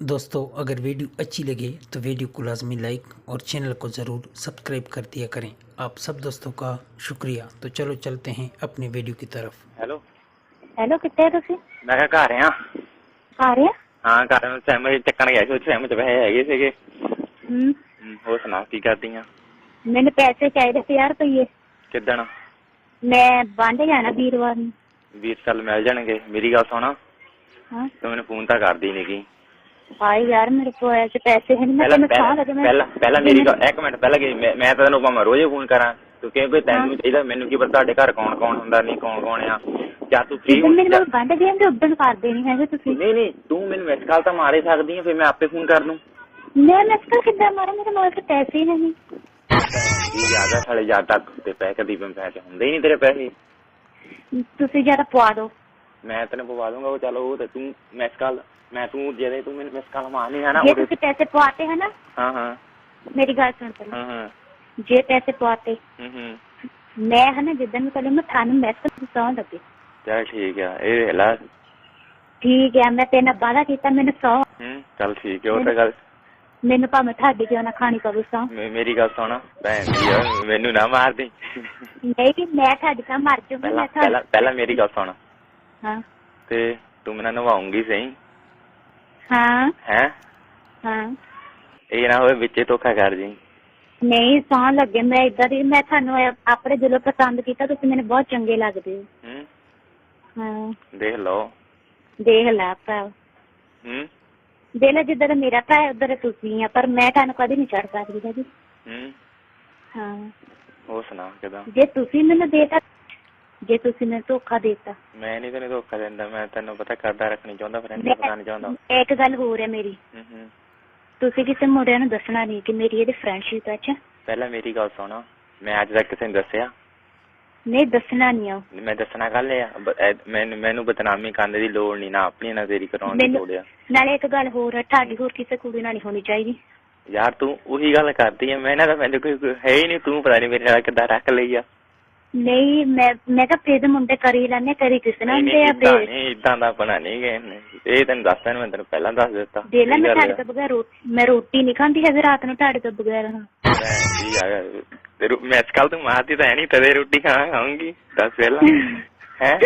दोस्तों अगर वीडियो अच्छी लगे तो वीडियो को लाजमी लाइक और चैनल को ज़रूर सब्सक्राइब कर दिया करें। आप सब दोस्तों का शुक्रिया। तो चलो चलते हैं अपनी वीडियो की तरफ। हेलो हेलो कितने हो तुसी? मैं क्या घर आ आ रहे हाँ घर सैम ਚੱਕਣ ਗਿਆ ਸੀ ਉਹ ਸੈਮ ਚ ਪੈਸੇ ਹੈਗੇ ਸੀਗੇ। ਹੋਰ ਸੁਣਾ ਕੀ ਕਰਦੀ ਆ? मैंने पैसे चाहिए थे यार रुपये। ਕਿੱਦਣ? मैं बांधे जाना वीरवार ਨੂੰ। ਵੀਰ ਚੱਲ ਮਿਲ ਜਾਣਗੇ। ਮੇਰੀ ਗੱਲ ਸੁਣਾ हाँ ਤੂੰ ਮੈਨੂੰ ਫੋਨ ਤਾਂ ਕਰਦੀ ਨੀ ਗੀ। भाई यार मेरे को ऐसे पैसे हैं नहीं। मैं कहाँ लगे? ਪਹਿਲਾਂ ਮੇਰੀ ਗੱਲ ਇੱਕ ਮਿੰਟ ਪਹਿਲਾਂ ਕਿ ਮੈਂ ਤਾਂ ਤੈਨੂੰ ਭਾਵੇਂ ਰੋਜ਼ ਫੋਨ ਕਰਾਂ ਤੂੰ ਕਿਉਂਕਿ ਤੈਨੂੰ ਚਾਹੀਦਾ ਮੈਨੂੰ ਕੀ ਪਤਾ ਤੁਹਾਡੇ ਘਰ ਕੌਣ ਕੌਣ ਹੁੰਦਾ ਨਹੀਂ ਕੌਣ ਕੌਣ ਆ ਜਾਂ ਤੂੰ ਫ੍ਰੀ ਮੇਰੇ ਨਾਲ ਬੰਦ ਗਏ ਤੇ ਉਦੋਂ ਕਰਦੇ ਨਹੀਂ ਹੈਗੇ ਤੁਸੀਂ। ਨਹੀਂ ਤੂੰ ਮੈਨੂੰ ਮਿਸ ਕਾਲ ਤਾਂ ਮਾਰੇ ਸਕਦੀ ਆ ਫਿਰ ਮੈਂ ਆਪੇ ਫੋਨ ਕਰ ਦੂੰ। मैं मिस कॉल कितना मारा? मेरे मोबाइल पे पैसे ही नहीं। ਕੀ ਜ਼ਿਆਦਾ ਸਾਲੇ ਜ਼ਿਆਦਾ ਤੇ ਪੈਸੇ ਕਦੀ ਪੈਸੇ ਹੁੰਦੇ ਹੀ ਨਹੀਂ ਤੇਰੇ ਪੈਸੇ। ਤੁਸੀਂ ਜ਼ਿਆਦਾ ਪਵਾ ਦਿਓ। ਮੈਂ ਤੈਨੂੰ ਪਵਾ ਦੂੰਗਾ ਉਹ ਚਲੋ ਉਹ ਤੇ ਤੂੰ ਮਿਸ ਕਾਲ मैं तू जे तू मैंने मिस कॉल मारनी है ना ये तुसी पैसे पवाते है ना? हाँ हाँ मेरी गल सुन पहले। हाँ हाँ जे पैसे पवाते मैं है ना जिदन में कल मैं थाने मिस कॉल सौ लगे। चल ठीक है ये ला ठीक है मैं तेरे नाल वादा कीता मैंने 100। चल ठीक है वो तो गल मैनू भावें ਤੁਹਾਡੀ ਕਿਉਂ ਨਾ ਖਾਣੀ ਪਵੇ ਸੌ। ਮੇਰੀ ਗੱਲ ਸੁਣ ਭੈਣ ਦੀ ਮੈਨੂੰ ਨਾ ਮਾਰ ਦੇ। ਨਹੀਂ ਮੈਂ ਤੁਹਾਡੀ ਤਾਂ ਮਰ ਜਾਊਂਗੀ। ਮੈਂ ਪਹਿਲਾਂ ਮੇਰੀ ਗੱਲ ਸੁਣ। ਹਾਂ ਤੇ ਤੂੰ ਮੈਨੂੰ ਨਵਾਉਂਗੀ ਸਹੀ? ਹਾਂ ਹੈ ਹਾਂ ਇਹ ਨਾ ਹੋਵੇ ਵਿੱਚੇ ਧੋਖਾ ਕਰ ਜੀ। ਨਹੀਂ ਸੌ ਲੱਗੇ ਮੈਂ ਇਦਾਂ ਦੀ ਮੈਂ ਤੁਹਾਨੂੰ ਆਪਣੇ ਦਿਲੋਂ ਪਸੰਦ ਕੀਤਾ। ਤੁਸੀਂ ਮੈਨੂੰ ਬਹੁਤ ਚੰਗੇ ਲੱਗਦੇ ਹੋ। ਹਾਂ ਦੇਖ ਲਓ ਦੇਖ ਲੈ ਭਰਾ। ਦੇਖ ਲੈ ਜਿੱਦਾਂ ਦਾ ਮੇਰਾ ਭਰਾ ਉਧਰ ਤੁਸੀਂ ਆ ਪਰ ਮੈਂ ਤੁਹਾਨੂੰ ਕਦੇ ਨਹੀਂ ਛੱਡ ਸਕਦੀ ਜੀ। ਹਾਂ ਉਹ ਸੁਣਾ ਕਿਦਾਂ? ਜੇ ਤੁਸੀਂ ਮੈਨੂੰ ਦੇਤਾ ਜੇ ਤੁਸੀਂ ਮੈਨੂੰ ਧੋਖਾ ਦੇਤਾ। ਮੈਂ ਨਹੀਂ ਤੈਨੂੰ ਧੋਖਾ ਦਿੰਦਾ ਮੈਂ ਤੈਨੂੰ ਪਤਾ ਕਰਦਾ ਰੱਖਣੀ ਚਾਹੁੰਦਾ ਫਰੈਂਡ ਪਤਾ ਨਹੀਂ ਚਾਹੁੰਦਾ। ਇੱਕ ਗੱਲ ਹੋਰ ਹੈ ਮੇਰੀ ਤੁਸੀਂ ਕਿਸੇ ਮੁੰਡਿਆਂ ਨੂੰ ਦੱਸਣਾ ਨਹੀਂ ਕਿ ਮੇਰੀ ਇਹਦੀ ਫਰੈਂਡਸ਼ਿਪ ਹੈ। ਅੱਛਾ ਪਹਿਲਾਂ ਮੇਰੀ ਗੱਲ ਸੁਣ ਮੈਂ ਅੱਜ ਤੱਕ ਕਿਸੇ ਨੂੰ ਦੱਸਿਆ ਨਹੀਂ ਦੱਸਣਾ ਨਹੀਂ ਆ। ਮੈਂ ਦੱਸਣਾ ਗੱਲ ਆ ਮੈਨੂੰ ਬਦਨਾਮੀ ਕਰਨ ਦੀ ਲੋੜ ਨਹੀਂ ਨਾ ਆਪਣੀ ਨਾ ਤੇਰੀ ਕਰਾਉਣ ਦੀ ਲੋੜ ਆ। ਨਾਲੇ ਇੱਕ ਗੱਲ ਹੋਰ ਹੈ ਤੁਹਾਡੀ ਹੋਰ ਕਿਸੇ ਕੁੜੀ ਨਾਲ ਨਹੀਂ ਹੋਣੀ ਚਾਹੀਦੀ। ਯਾਰ ਤੂੰ ਉਹੀ ਗੱਲ ਕਰਦੀ ਆ ਮੈਂ ਨਾ ਤਾਂ ਮੈਨੂੰ ਕੋਈ ਹੈ ਹੀ ਨਹੀਂ ਤੂੰ ਪਤਾ ਨਹੀਂ ਮੇਰੇ ਨਾਲ ਕਿੱਦਾਂ ਰੱਖ ਲਈ ਆ। ਨਹੀਂ ਮੈਂ ਤਾਂ ਫੇਰ ਮੁੰਡੇ ਕਰੀ ਲੈਣੇ ਕਰੀ ਕਿਸੇ ਨਾਲ ਹੁੰਦੇ ਆ ਫੇਰ ਨਹੀਂ ਇਦਾਂ ਦਾ ਬਣਾ ਨਹੀਂ ਗਏ ਇਹ ਤੈਨੂੰ ਦੱਸਦਾ ਮੈਂ ਤੈਨੂੰ ਪਹਿਲਾਂ ਦੱਸ ਦਿੱਤਾ। ਦੇ ਲੈ ਮੈਂ ਤੁਹਾਡੇ ਤੋਂ ਬਗੈਰ ਮੈਂ ਰੋਟੀ ਨਹੀਂ ਖਾਂਦੀ ਹੈਗੀ ਰਾਤ ਨੂੰ ਤੁਹਾਡੇ ਤੋਂ ਬਗੈਰ। ਮੈਂ ਅੱਜ ਕੱਲ ਤੂੰ ਮਾਰਦੀ ਤਾਂ ਹੈ ਨਹੀਂ ਤਦੇ ਰੋਟੀ ਖਾਊਂਗੀ ਦੱਸ ਪਹਿਲਾਂ ਹੈ।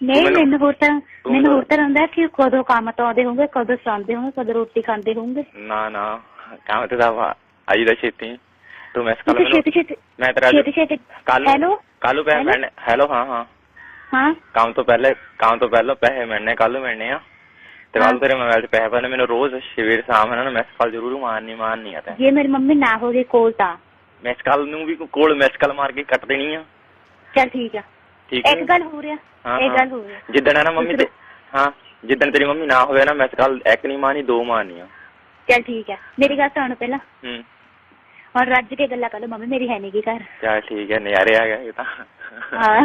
ਨਹੀਂ ਮੈਨੂੰ ਹੋਰ ਤਾਂ ਹੁੰਦਾ ਕਿ ਕਦੋਂ ਕੰਮ ਤੋਂ ਆਉਂਦੇ ਹੋਣਗੇ ਕਦੋਂ ਸੌਂਦੇ ਹੋਣਗੇ ਕਦੋਂ ਰੋਟੀ ਖਾਂਦੇ ਹੋਣਗੇ। ਨਾ ਕੰਮ ਤੇ ਤਾਂ ਆਈ ਦਾ ਛੇਤੀ ਤੂੰ ਮਿਸ ਕਾਲ ਮੈਂ ਤੇਰਾ ਕੱਲ ਪੈਸੇ ਹੈਲੋ ਹਾਂ ਹਾਂ ਹਾਂ ਕੰਮ ਤੋਂ ਪਹਿਲਾਂ ਪੈਸੇ ਮਿਲਣੇ ਕੱਲ ਮਿਲਣੇ ਆ ਤੇ ਕੱਲ ਤੇਰੇ ਮੋਬਾਈਲ 'ਚ ਪੈਸੇ ਪਾਣੇ ਮੈਨੂੰ ਰੋਜ਼ ਸਵੇਰ ਸ਼ਾਮ ਇਹਨਾਂ ਨੂੰ ਮਿਸ ਕਾਲ ਜ਼ਰੂਰ ਮਾਰਨੀ ਆ। ਜੇ ਮੇਰੀ ਮੰਮੀ ਨਾ ਹੋਵੇ ਕੋਲ ਤਾਂ ਮਿਸ ਕਾਲ ਨੂੰ ਵੀ ਕੋਲ ਮਿਸ ਕਾਲ ਮਾਰ ਕੇ ਕੱਟ ਦੇਣੀ ਆ। ਚੱਲ ਠੀਕ ਆ ਠੀਕ ਇੱਕ ਗੱਲ ਹੋ ਰਿਹਾ ਜਿੱਦਣ ਨਾ ਮੰਮੀ ਤੇ ਹਾਂ ਜਿੱਦਣ ਤੇਰੀ ਮੰਮੀ ਨਾ ਹੋਵੇ ਨਾ ਮਿਸ ਕਾਲ ਇੱਕ ਨਹੀਂ ਮਾਰਨੀ ਦੋ ਮਾਰਨੀਆਂ। ਚੱਲ ਠੀਕ ਆ ਮੇਰੀ ਗੱਲ ਸੁਣ ਪਹਿਲਾਂ और रज के गल्ला कर लो मम्मी मेरी है नहीं की घर। चल ठीक है नजारे आ गए ਤਾਂ ਹਾਂ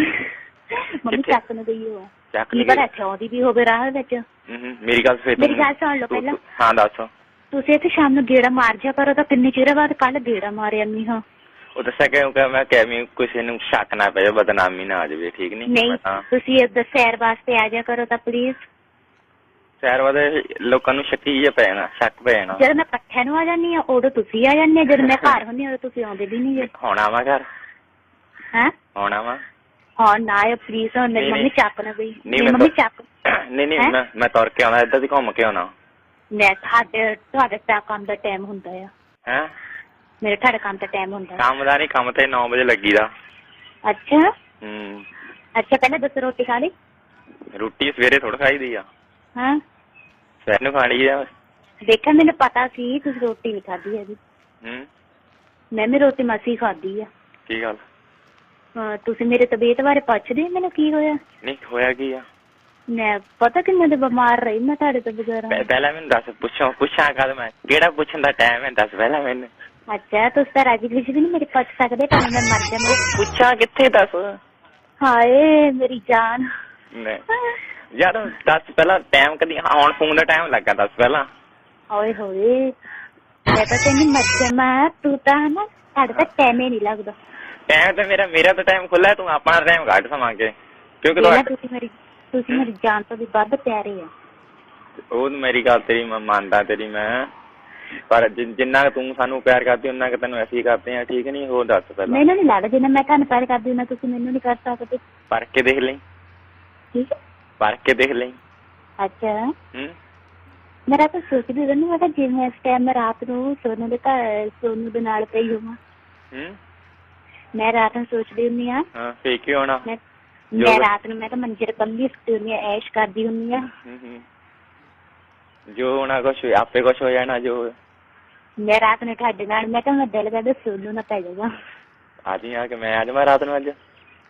ਮੰਮੀ ਚੱਕ ਨੂੰ ਗਈ ਹੋ ਕੀ ਪਤਾ ਇੱਥੇ ਆਉਂਦੀ ਵੀ ਹੋਵੇ ਰਾਹ ਵਿੱਚ। ਮੇਰੀ ਗੱਲ ਸੁਣ ਲਓ ਪਹਿਲਾਂ। ਹਾਂ ਦੱਸ। ਤੁਸੀਂ ਇੱਥੇ ਸ਼ਾਮ ਨੂੰ ਗੇੜਾ ਮਾਰ ਜਾ ਕਰੋ ਤਾਂ ਕਿੰਨੇ ਚਿਰ ਬਾਅਦ ਕੱਲ ਗੇੜਾ ਮਾਰਿਆ ਨਹੀਂ। ਹਾਂ ਉਹ ਦੱਸਿਆ ਕਿਉਂਕਿ ਮੈਂ ਕਿਵੇਂ ਕਿਸੇ ਨੂੰ ਸ਼ੱਕ ਨਾ ਪਏ ਬਦਨਾਮੀ ਨਾ ਆ ਜਾਵੇ ਠੀਕ ਨਹੀਂ ਤੁਸੀਂ ਇੱਧਰ ਸੈਰ ਵਾਸਤੇ ਆ ਜਾ ਕਰੋ ਤਾਂ ਪਲੀਜ਼। ਸੈਰ ਵਾਦੇ ਲੋਕਾਂ ਨੂੰ ਸ਼ੱਕ ਪੈਣਾ ਜਦੋਂ ਮੈਂ ਇਕੱਠਿਆਂ ਨੂੰ ਆ ਜਾਂਦੀ ਆ ਉਦੋਂ ਤੁਸੀਂ ਆ ਜਾਂਦੇ ਜਦੋਂ ਮੈਂ ਘਰ ਹੁੰਦੀ ਉਦੋਂ ਤੁਸੀਂ ਆਉਂਦੇ ਵੀ ਨਹੀਂ। ਹੁਣ ਆਵਾਂ ਘਰ ਹੈ ਹੁਣ ਆਵਾਂ ਹਾਂ ਨਾ ਪਲੀਜ਼ ਹੁਣ ਮੇਰੀ ਮੰਮੀ ਚੱਕ ਨਾ ਗਈ ਮੰਮੀ ਚੱਕ ਨਹੀਂ ਮੈਂ ਤੁਰ ਕੇ ਆਉਣਾ ਇੱਦਾਂ ਦੀ ਘੁੰਮ ਕੇ ਆਉਣਾ। ਮੈਂ ਤੁਹਾਡੇ ਕੰਮ ਦਾ ਟਾਈਮ ਹੁੰਦਾ ਆ ਹੈ ਮੇਰੇ ਤੁਹਾਡੇ ਕੰਮ ਦਾ ਟਾਈਮ ਹੁੰਦਾ ਕੰਮ ਦਾ ਨਹੀਂ ਕੰਮ ਤੇ 9 ਵਜੇ ਲੱਗੀ ਦਾ। ਅੱਛਾ ਅੱਛਾ ਪਹਿਲਾਂ ਦੱਸੋ ਰੋਟੀ ਖਾ ਲਈ? ਰੋਟੀ ਸਵੇਰੇ ਥੋੜਾ ਖਾਈਦੀ ਆ। ਹਾਂ ਸਵੇਰ ਨੂੰ ਖਾਣੀ ਆ। ਦੇਖਿਆ ਮੈਨੂੰ ਪਤਾ ਸੀ ਤੁਸੀਂ ਰੋਟੀ ਨਹੀਂ ਖਾਧੀ ਹੈਗੀ। ਮੈਂ ਵੀ ਰੋਟੀ ਮਸੀ ਖਾਧੀ ਆ। ਕੀ ਗੱਲ ਤੁਸੀਂ ਮੇਰੇ ਤਬੀਅਤ ਬਾਰੇ ਪੁੱਛਦੇ ਮੈਨੂੰ ਕੀ ਹੋਇਆ? ਨਹੀਂ ਹੋਇਆ ਕੀ ਆ ਮੈਂ ਪਤਾ ਕਿੰਨੇ ਦੇ ਬਿਮਾਰ ਰਹੀ ਮੈਂ ਤੁਹਾਡੇ ਤੋਂ ਬਗੈਰ। ਪਹਿਲਾਂ ਮੈਨੂੰ ਦੱਸ ਪੁੱਛਾਂ ਕਦ ਮੈਂ ਕਿਹੜਾ ਪੁੱਛਣ ਦਾ ਟਾਈਮ ਹੈ ਦੱਸ ਪਹਿਲਾਂ ਮੈਨੂੰ। ਅੱਛਾ ਤੁਸੀਂ ਤਾਂ ਰਾਜੀ ਖੁਸ਼ੀ ਵੀ ਨਹੀਂ ਮੇਰੀ ਪੁੱਛ ਸਕਦੇ ਤਾਂ ਮੈਂ ਮਰ ਜਾਵਾਂ। ਪੁੱਛਾਂ ਕਿੱਥੇ ਦੱਸ। ਹਾਏ ਮੇਰੀ ਜਾਨ ਯਾਰ ਦੱਸ ਪਹਿਲਾਂ ਟਾਈਮ ਕਦੀ ਹੁਣ ਫੋਨ ਦਾ ਟਾਈਮ ਲੱਗਾ ਦੱਸ ਪਹਿਲਾਂ। ਓਏ ਹੋਏ ਮੈਂ ਤਾਂ ਤੈਨੂੰ ਮਰ ਜਾਵਾਂ ਤੂੰ ਤਾਂ ਨਾ ਤੁਹਾਡੇ ਤਾਂ ਟਾਈਮ ਹੀ ਨਹੀਂ ਲੱਗਦਾ। ਟਾਈਮ ਤਾਂ ਮੇਰਾ ਤਾਂ ਟਾਈਮ ਖੁੱਲਾ ਤੂੰ ਆਪਣਾ ਟਾਈਮ ਕੱਢ ਸਮਾਂ ਕੇ ਕਿਉਂਕਿ ਤੁਸੀਂ ਮੇਰੀ ਜਾਨ ਤੋਂ ਵੀ ਵੱਧ ਪਿਆਰੇ ਆ। ਉਹ ਮੇਰੀ ਗੱਲ ਤੇਰੀ ਮੈਂ ਮੰਨਦਾ ਤੇਰੀ ਮੈਂ, ਪਰ ਜਿੰਨਾ ਤੂੰ ਸਾਨੂੰ ਪਿਆਰ ਕਰਦੀ ਉਹਨਾਂ ਕਿ ਤੈਨੂੰ ਅਸੀਂ ਕਰਦੇ ਆ, ਠੀਕ ਨਹੀਂ? ਹੋਰ ਦੱਸ ਪਹਿਲਾਂ। ਮੈਨੂੰ ਨਹੀਂ ਲੱਗਦਾ ਜਿੰਨਾ ਮੈਂ ਤੁਹਾਨੂੰ ਪਿਆਰ ਕਰਦੀ ਉਹਨਾਂ ਤੁਸੀਂ ਮੈਨੂੰ ਨਹੀਂ ਕਰ ਸਕਦੇ। ਪਰਖ ਕੇ ਦੇਖ ਲਈ, ਠੀਕ ਹੈ, ਪਰਖ ਕੇ ਦੇਖ ਲਈ। ਅੱਛਾ ਮੈਂ ਰਾਤ ਨੂੰ ਸੋਚਦੀ ਰਹਿੰਦੀ, ਮੈਂ ਕਿਹਾ ਜਿਵੇਂ ਇਸ ਟਾਈਮ ਮੈਂ ਰਾਤ ਨੂੰ ਸੋਨੂੰ ਦੇ ਘਰ ਸੋਨੂੰ ਦੇ ਨਾਲ ਪਈ ਹੋਵਾਂ। ਮੈਂ ਰਾਤ ਨੂੰ ਸੋਚਦੀ ਹੁੰਦੀ ਆ ਫੇਰ ਕੀ ਹੋਣਾ? ਮੈਂ ਰਾਤ ਨੂੰ ਮੈਂ ਤਾਂ ਮੰਜੇ ਤੇ ਕੱਲੀ ਸੁੱਤੀ ਹੁੰਦੀ ਆ, ਐਸ਼ ਕਰਦੀ ਹੁੰਦੀ ਆ। ਜੋ ਹੋਣਾ ਕੁਛ ਆਪੇ ਕੁਛ ਹੋ ਜਾਣਾ ਜੋ। ਮੈਂ ਰਾਤ ਨੂੰ ਤੁਹਾਡੇ ਨਾਲ, ਮੈਂ ਕਿਹਾ ਮੈਂ ਦਿਲ ਕਰਦਾ ਸੋਨੂੰ ਨਾ ਪੈ ਜਾਊਗਾ। ਅੱਜ ਆ ਕੇ ਮੈਂ ਅੱਜ ਮੈਂ ਰਾਤ ਨੂੰ ਅੱਜ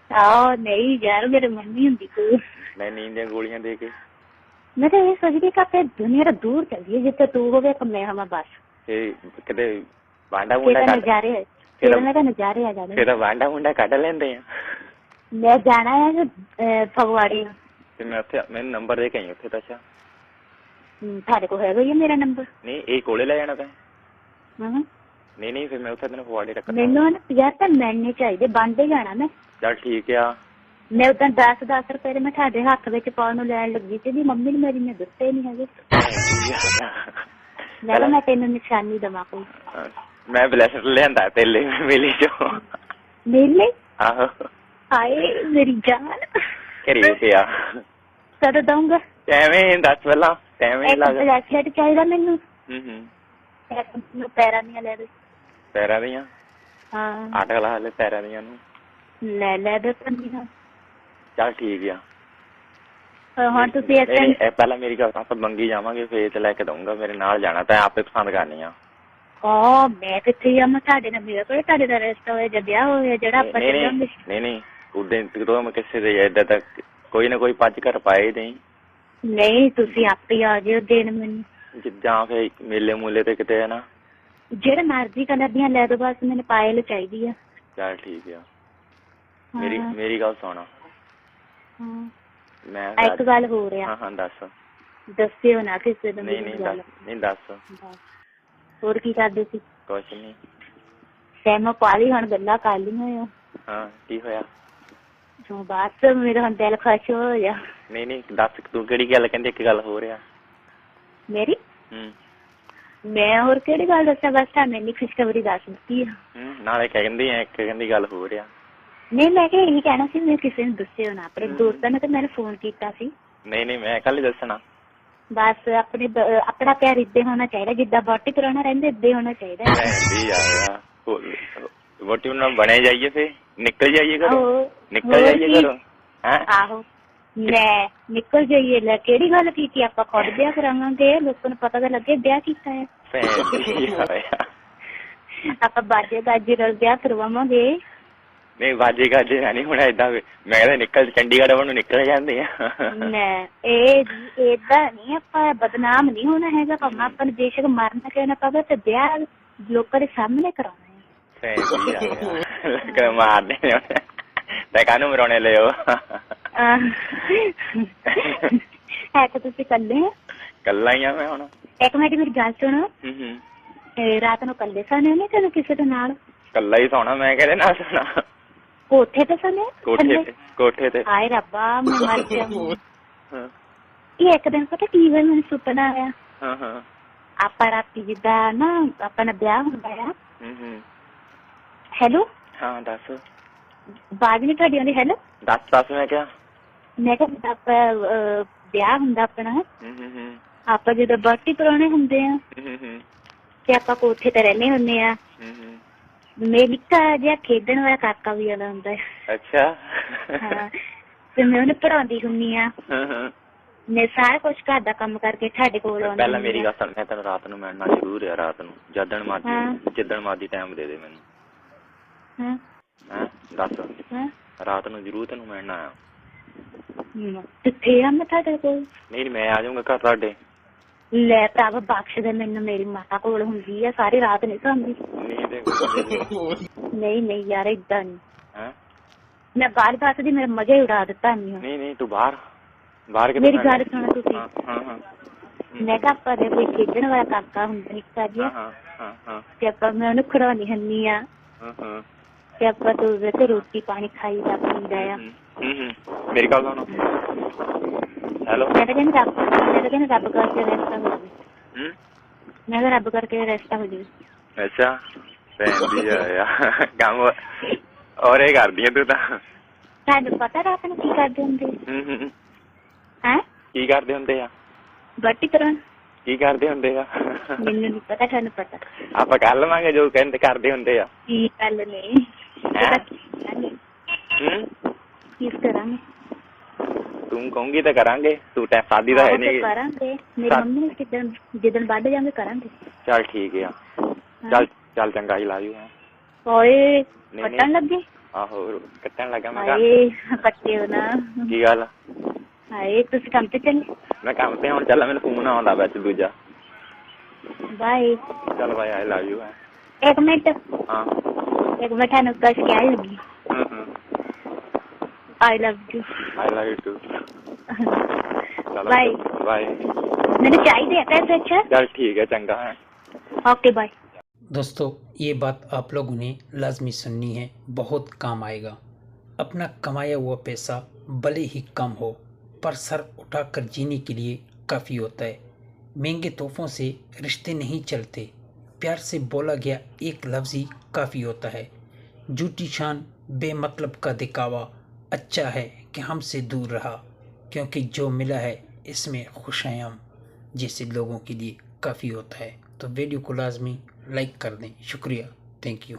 ਆਹ ਨਹੀਂ ਯਾਰ ਮੇਰੇ ਮੰਮੀ ਹੁੰਦੀ ਕੋਈ ਮੈਂ ਨੀਂਦ ਦੀਆਂ ਗੋਲੀਆਂ ਦੇ ਕੇ ਮੈਂ ਤਾਂ ਇਹ ਸੋਚਦੀ ਕਿ ਆਪਾਂ ਦੁਨੀਆ ਤੋਂ ਦੂਰ ਚੱਲ ਜਾਈਏ, ਜਿੱਥੇ ਤੂੰ ਹੋਵੇ ਕਿ ਮੈਂ ਹੋਵਾਂ ਬਸ। ਤੇ ਕਿਤੇ ਵਾਂਡਾ ਮੁੰਡਾ ਕੱਢ ਨਜ਼ਾਰੇ ਫਿਰ ਮੈਂ ਤਾਂ ਨਜ਼ਾਰੇ ਆ ਜਾਣੇ। ਫਿਰ ਵਾਂਡਾ ਮੁੰਡਾ ਕੱਢ ਲੈਂਦੇ ਆ। ਮੈਂ ਜਾਣਾ ਹੈ ਫਗਵਾੜੇ ਤੇ ਮੈਂ ਉੱਥੇ ਮੈਨੂੰ ਨੰਬਰ ਦੇ ਕੇ ਆਈ ਉੱਥੇ ਤਾਂ। ਅੱਛਾ ਤੁਹਾਡੇ ਕੋਲ ਹੈਗਾ ਹੀ ਮੇਰਾ ਨੰਬਰ? ਨਹੀਂ ਇਹ ਕੋਲੇ ਲੈ ਜਾਣਾ ਤਾਂ। ਹਾਂ ਨਹੀਂ ਫਿਰ ਮੈਂ ਉੱਥੇ ਤੈਨੂੰ ਫਗਵਾੜੇ ਰੱਖਣਾ। ਮੈਨੂੰ ਨਾ 50 ਤਾਂ ਮਿਲਣੇ ਚਾਹੀਦੇ, ਬਣਦੇ ਜਾਣਾ ਮੈਂ। ਚੱਲ ਠੀਕ ਆ। ਮੈਂ ਉਦਾਂ 10 ਰੁਪਏ ਮੈਂ ਤੁਹਾਡੇ ਹੱਥ ਵਿੱਚ ਪਾਉਣ ਨੂੰ ਲੈਣ ਲੱਗੀ ਸੀ, ਮੰਮੀ ਨੇ ਮੇਰੀ ਨੇ ਦਿੱਤੇ ਨਹੀਂ ਹੈਗੇ। ਮੈਂ ਕਿਹਾ ਮੈਂ ਤੈਨੂੰ ਨਿਸ਼ਾਨੀ ਦੇਵਾਂ ਕੋਈ। ਮੈਂ ਬਲੈਸਰ ਲਿਆਂਦਾ ਤੇਲੇ ਮੇਲੇ ਚੋਂ। ਮੇਲੇ? ਆਹੋ। ਹਾਏ ਮੇਰੀ ਜਾਨ। ਘਰੇ ਪਿਆ। ਕਦੋਂ ਦਊਂਗਾ? ਐਵੇਂ ਦੱਸ ਪਹਿਲਾਂ। ਐਵੇਂ ਲੱਗ ਬਲੈਸਲੇਟ ਚਾਹੀਦਾ ਮੈਨੂੰ। ਪੈਰਾਂ ਦੀਆਂ ਲੈ ਦੇ। ਪੈਰਾਂ ਦੀਆਂ? ਹਾਂ 8 ਲਾ ਲੈ ਪੈਰਾਂ ਦੀਆਂ ਨੂੰ। ਲੈ ਲੈ ਦੇ ਪੰਦੀਆਂ। ਚੱਲ ਠੀਕ ਆ। ਹੁਣ ਤੁਸੀਂ ਪਹਿਲਾਂ ਮੇਰੀ ਗੱਲ ਆਪਾਂ ਮੰਗੀ ਜਾਵਾਂਗੇ ਫੇਰ ਤੇ ਲੈ ਕੇ ਦਊਂਗਾ, ਮੇਰੇ ਨਾਲ ਜਾਣਾ ਤਾਂ ਆਪੇ ਪਸੰਦ ਕਰਨੀ ਆ। ਮੈਂ ਕਿੱਥੇ ਜਾਵਾਂ ਤੁਹਾਡੇ ਨਾਲ? ਮੇਰਾ ਕੋਈ ਤੁਹਾਡੇ ਦਾ ਰਿਸ਼ਤਾ ਹੋਇਆ ਜਾਂ ਵਿਆਹ ਹੋਇਆ ਜਿਹੜਾ ਆਪਾਂ ਚੱਲਾਂਗੇ? ਨਹੀਂ ਉਦੋਂ ਮੈਂ ਕਿਸੇ ਦੇ ਏਦਾਂ ਤਾਂ ਕੋਈ ਨਾ ਕੋਈ ਪੱਜ ਘਰ ਪਾਏ ਨਹੀਂ ਤੁਸੀਂ ਆਪੇ ਆ ਜਿਓ ਦੇਣ ਮੈਨੂੰ। ਜਾਂ ਫਿਰ ਮੇਲੇ ਮੂਲੇ ਤੇ ਕਿਤੇ ਹੈ ਨਾ, ਜਿਹੜੇ ਮਰਜ਼ੀ ਕਲਰ ਦੀਆਂ ਲੈ ਦੋ, ਬਸ ਮੈਨੂੰ ਪਾਇਲ ਚਾਹੀਦੀ ਆ। ਚੱਲ ਠੀਕ ਆ। ਮੇਰੀ ਗੱਲ ਸੁਣ। ਮੈਂ ਇੱਕ ਗੱਲ ਹੋ ਰਿਹਾ। ਹਾਂ ਦੱਸ। ਦੱਸਿਓ ਨਾ ਕਿਸੇ ਨੂੰ। ਨਹੀਂ ਦੱਸ। ਹੋਰ ਕੀ ਕਰਦੇ ਸੀ? ਕੁਛ ਨਹੀਂ। ਸੈਮੋ ਪਾਲੀ ਹੁਣ ਗੱਲਾਂ ਕਰ ਲਈਆਂ। ਹਾਂ ਕੀ ਹੋਇਆ? ਬਸ ਮੇਰਾ ਹੁਣ ਦਿਲ ਖੁਸ਼ ਹੋ ਗਿਆ। ਨਹੀਂ ਦੱਸ ਤੂੰ ਕਿਹੜੀ ਗੱਲ ਕਹਿੰਦੀ? ਇੱਕ ਗੱਲ ਹੋ ਰਿਹਾ ਮੇਰੀ। ਮੈਂ ਹੋਰ ਕਿਹੜੀ ਗੱਲ ਦੱਸਾਂ? ਬਸ ਤੁਹਾਨੂੰ ਇੰਨੀ ਖੁਸ਼ਖਬਰੀ ਦੱਸ ਦਿੱਤੀ ਆ। ਨਾਲੇ ਕਹਿੰਦੀ ਗੱਲ ਹੋ ਰਿਹਾ। ਨਹੀਂ ਮੈਂ ਕਿਹਾ ਇਹੀ ਕਹਿਣਾ ਸੀ, ਮੈਂ ਕਿਸੇ ਨੂੰ ਦੱਸਿਓ ਨਾ। ਆਪਣੇ ਦੋਸਤਾਂ ਨੇ ਤਾਂ ਮੈਨੂੰ ਫੋਨ ਕੀਤਾ ਸੀ। ਨਹੀਂ ਮੈਂ ਕੱਲ ਹੀ ਦੱਸਣਾ। ਬਸ ਆਪਣਾ ਪਿਆਰ ਇੱਦਾਂ ਹੋਣਾ ਚਾਹੀਦਾ, ਜਿੱਦਾਂ ਵੋਟੀ ਕਰਾਉਣਾ ਰਹਿੰਦੇ ਇੱਦਾਂ ਹੋਣਾ ਚਾਹੀਦਾ। ਵੋਟੀ ਨਾਲ ਬਣੇ ਜਾਈਏ ਫੇਰ ਨਿਕਲ ਜਾਈਏ ਘਰੋਂ। ਆਹੋ ਮੈਂ ਨਿਕਲ ਜਾਈਏ। ਲੈ ਕਿਹੜੀ ਗੱਲ ਕੀਤੀ? ਆਪਾਂ ਖੁਦ ਵਿਆਹ ਕਰਾਵਾਂਗੇ, ਲੋਕਾਂ ਨੂੰ ਪਤਾ ਤਾਂ ਲੱਗੇ ਵਿਆਹ ਕੀਤਾ ਹੈ। ਆਪਾਂ ਬਾਜੇ ਗਾਜੇ ਨਾਲ ਵਿਆਹ ਕਰਵਾਵਾਂਗੇ। ਨਹੀਂ ਬਾਜੇ ਗਾਜੇ ਨਹੀਂ ਹੁਣ ਏਦਾਂ। ਮੈਂ ਕਹਿੰਦਾ ਨਿਕਲ ਚੰਡੀਗੜ੍ਹ ਵੱਲ ਨੂੰ ਨਿਕਲ ਜਾਂਦੇ ਆ। ਏਦਾਂ ਨੀ, ਆਪਾਂ ਬਦਨਾਮ ਨਹੀਂ ਹੋਣਾ ਹੈਗਾ। ਭਾਵੇਂ ਆਪਾਂ ਨੂੰ ਬੇਸ਼ੱਕ ਮਰਨਾ ਕਹਿਣਾ ਪਵੇ ਤੇ ਵਿਆਹ ਲੋਕਾਂ ਦੇ ਸਾਹਮਣੇ ਕਰਾਉਣਾ ਹੈ। ਮਾਰਦੇ ਤੇ ਕਾਹਨੂੰ ਮਰਾਉਣੇ ਲਿਓ। ਹੈ ਤਾਂ ਤੁਸੀਂ ਕੱਲੇ? ਕੱਲਾ ਹੀ ਆ ਮੈਂ ਹੁਣ। ਇੱਕ ਮਿੰਟ ਮੇਰੀ ਗੱਲ ਸੁਣੋ। ਰਾਤ ਨੂੰ ਕੱਲੇ ਸੌਣੇ ਨੇ ਤੈਨੂੰ ਕਿਸੇ ਦੇ ਨਾਲ? ਕੱਲਾ ਹੀ ਸੌਣਾ ਮੈਂ, ਕਿਹਦੇ ਨਾਲ ਸੌਣਾ? ਕੋਠੇ ਤੇ ਸੌਣੇ? ਕੋਠੇ ਤੇ। ਹਾਏ ਰੱਬਾ ਮੈਂ ਮਰ ਜਾਵਾਂ। ਇਹ ਇੱਕ ਦਿਨ ਪਤਾ ਕੀ ਹੋਇਆ, ਮੈਨੂੰ ਸੁਪਨਾ ਆਇਆ। ਆਪਾਂ ਰਾਤੀ ਜਿੱਦਾਂ ਨਾ ਆਪਣਾ ਵਿਆਹ ਹੁੰਦਾ ਆ। ਹੈਲੋ। ਹਾਂ ਦੱਸ। ਬਾਅਦ ਨੀ ਤੁਹਾਡੀ ਆਉਂਦੀ? ਹੈਲੋ ਦੱਸ। ਮੈਂ ਕਿਹਾ ਆਪਾਂ ਵਿਆਹ ਹੁੰਦਾ ਆਪਣਾ, ਆਪਾਂ ਜਦੋਂ ਵਹੁਟੀ ਕਰਾਉਣੇ ਹੁੰਦੇ ਆ ਤੇ ਆਪਾਂ ਕੋਠੇ ਤੇ ਰਹਿੰਦੇ ਹੁੰਦੇ ਆ। ਮੈਂ ਨਿੱਕਾ ਜਿਹਾ ਖੇਡਣ ਵਾਲਾ ਕਾਕਾ ਵੀ ਆਉਂਦਾ ਹੁੰਦਾ ਹੈ। ਅੱਛਾ। ਹਾਂ ਤੇ ਮੈਂ ਉਹਨੂੰ ਪੜ੍ਹਾਉਂਦੀ ਹੁੰਦੀ ਆ। ਮੈਂ ਸਾਰਾ ਕੁਛ ਘਰ ਦਾ ਕੰਮ ਕਰਕੇ ਤੁਹਾਡੇ ਕੋਲ ਆਉਂਦੀ। ਪਹਿਲਾਂ ਮੇਰੀ ਗੱਲ ਸੁਣ, ਮੈਂ ਤੈਨੂੰ ਰਾਤ ਨੂੰ ਮਿਲਣਾ ਜ਼ਰੂਰ ਆ। ਰਾਤ ਨੂੰ ਜਿੱਦਣ ਮਰਜ਼ੀ ਟਾਈਮ ਦੇ ਦੇ ਮੈਨੂੰ। ਦੱਸ। ਰਾਤ ਨੂੰ ਜ਼ਰੂਰ ਤੈਨੂੰ ਮਿਲਣਾ ਆ। ਕਿੱਥੇ ਆ ਮੈਂ ਤੁਹਾਡੇ ਕੋਲ? ਨਹੀਂ ਮੈਂ ਆ ਜਾਊਂਗਾ ਘਰ ਤੁਹਾਡੇ। ਲੈ ਭਰਾਵਾ ਬਖਸ਼ ਦੇ ਮੈਨੂੰ, ਮੇਰੀ ਮਾਤਾ ਕੋਲ ਹੁੰਦੀ ਆ, ਸਾਰੀ ਰਾਤ ਨਹੀਂ ਸੌਂਦੀ। ਨਹੀਂ ਯਾਰ ਏਦਾਂ ਨੀ। ਮੈਂ ਬਾਹਰ ਦੱਸਦੀ, ਮੇਰਾ ਮਜ਼ਾ ਹੀ ਉਡਾ ਦਿੱਤਾ। ਨਹੀਂ ਤੂੰ ਬਾਹਰ ਮੇਰੀ ਗੱਲ ਸੁਣੋ ਤੁਸੀਂ। ਮੈਂ ਕਿਹਾ ਆਪਾਂ ਦੇ ਕੋਈ ਖੇਡਣ ਵਾਲਾ ਕਾਕਾ ਹੁੰਦਾ ਨਿੱਕਾ ਜਿਹਾ ਤੇ ਆਪਾਂ ਮੈਂ ਉਹਨੂੰ ਖੜਾਉਣੀ ਹੁੰਦੀ ਆ ਤੇ ਆਪਾਂ ਤੇ ਰੋਟੀ ਪਾਣੀ ਖਾਈਦਾ ਪੀਂਦਾ ਆ। ਮੇਰੀ ਗੱਲ ਸੁਣੋ। ਹੈਲੋ ਮੈਂ ਤਾਂ ਕਹਿੰਦੀ ਰੱਬ ਕਰਕੇ ਰਿਸ਼ਤਾ ਹੋ ਜਾਵੇ। ਮੈਂ ਤਾਂ ਰੱਬ ਕਰਕੇ ਰਿਸ਼ਤਾ ਹੋ ਜਾਵੇ। ਅੱਛਾ ਭੈਣ ਦੀ ਆ ਕੰਮ ਔਰ ਇਹ ਕਰਦੀ ਆ ਤੂੰ ਤਾਂ। ਤੁਹਾਨੂੰ ਪਤਾ ਰਾਤ ਨੂੰ ਕੀ ਕਰਦੇ ਹੁੰਦੇ? ਹੈ ਕੀ ਕਰਦੇ ਹੁੰਦੇ ਆ? ਬੱਟੀ ਤਰ੍ਹਾਂ ਕੀ ਕਰਦੇ ਹੁੰਦੇ ਆ? ਮੈਨੂੰ ਨਹੀਂ ਪਤਾ, ਤੁਹਾਨੂੰ ਪਤਾ। ਆਪਾਂ ਕਰ ਲਵਾਂਗੇ ਜੋ ਕਹਿੰਦੇ ਕਰਦੇ ਹੁੰਦੇ ਆ। ਕੀ ਗੱਲ ਨਹੀਂ ਕਿਸ ਕਰਾਂਗੇ? ਤੂੰ ਕਹੂੰਗੀ ਤਾਂ ਕਰਾਂਗੇ, ਤੂੰ ਟੈ ਸ਼ਾਦੀ ਤਾਂ ਹੈ ਨਹੀਂ। ਕਰਾਂਗੇ, ਮੇਰੀ ਮੰਮੀ ਨੇ ਕਿਦਣ ਜਿੱਦਣ ਵੱਢ ਜਾਂਗੇ ਕਰਾਂਗੇ। ਚੱਲ ਠੀਕ ਆ, ਚੱਲ ਚੰਗਾ ਹੀ ਲਾਜੂ। ਓਏ ਕੱਟਣ ਲੱਗੇ? ਆਹੋ ਕੱਟਣ ਲੱਗਾ ਮੈਂ। ਹਾਏ ਕੱਟਿਓ ਨਾ। ਕੀ ਗੱਲ? ਹਾਏ ਤੁਸੀਂ ਕੰਮ ਤੇ ਚੱਲੇ? ਮੈਂ ਕੰਮ ਤੇ ਹੁਣ ਚੱਲਾਂ, ਮੈਨੂੰ ਫੋਨ ਆਉਂਦਾ ਵਿੱਚ ਦੂਜਾ। ਬਾਏ। ਚੱਲ ਬਾਏ, ਆਈ ਲਵ ਯੂ। ਇੱਕ ਮਿੰਟ। ਹਾਂ ਇੱਕ ਮਿੰਟ, ਤੁਹਾਨੂੰ ਕੁਛ ਕਹਿ ਲੱਗੀ। I love you. I love you too. Bye. Bye. मैंने चाहिए पैसे। अच्छा चल ठीक है, चंगा है। Okay bye. दोस्तों ये बात आप लोगों ने लाजमी सुननी है, बहुत काम आएगा। अपना कमाया हुआ पैसा भले ही कम हो पर सर उठाकर जीने के लिए काफ़ी होता है। महंगे तोहफों से रिश्ते नहीं चलते, प्यार से बोला गया एक लफ्ज़ ही काफ़ी होता है। झूठी शान बेमतलब का दिखावा अच्छा है कि हमसे दूर रहा, क्योंकि जो मिला है इसमें खुशायाम जैसे लोगों के लिए काफ़ी होता है। तो वीडियो को लाजमी लाइक कर दें। शुक्रिया, थैंक यू।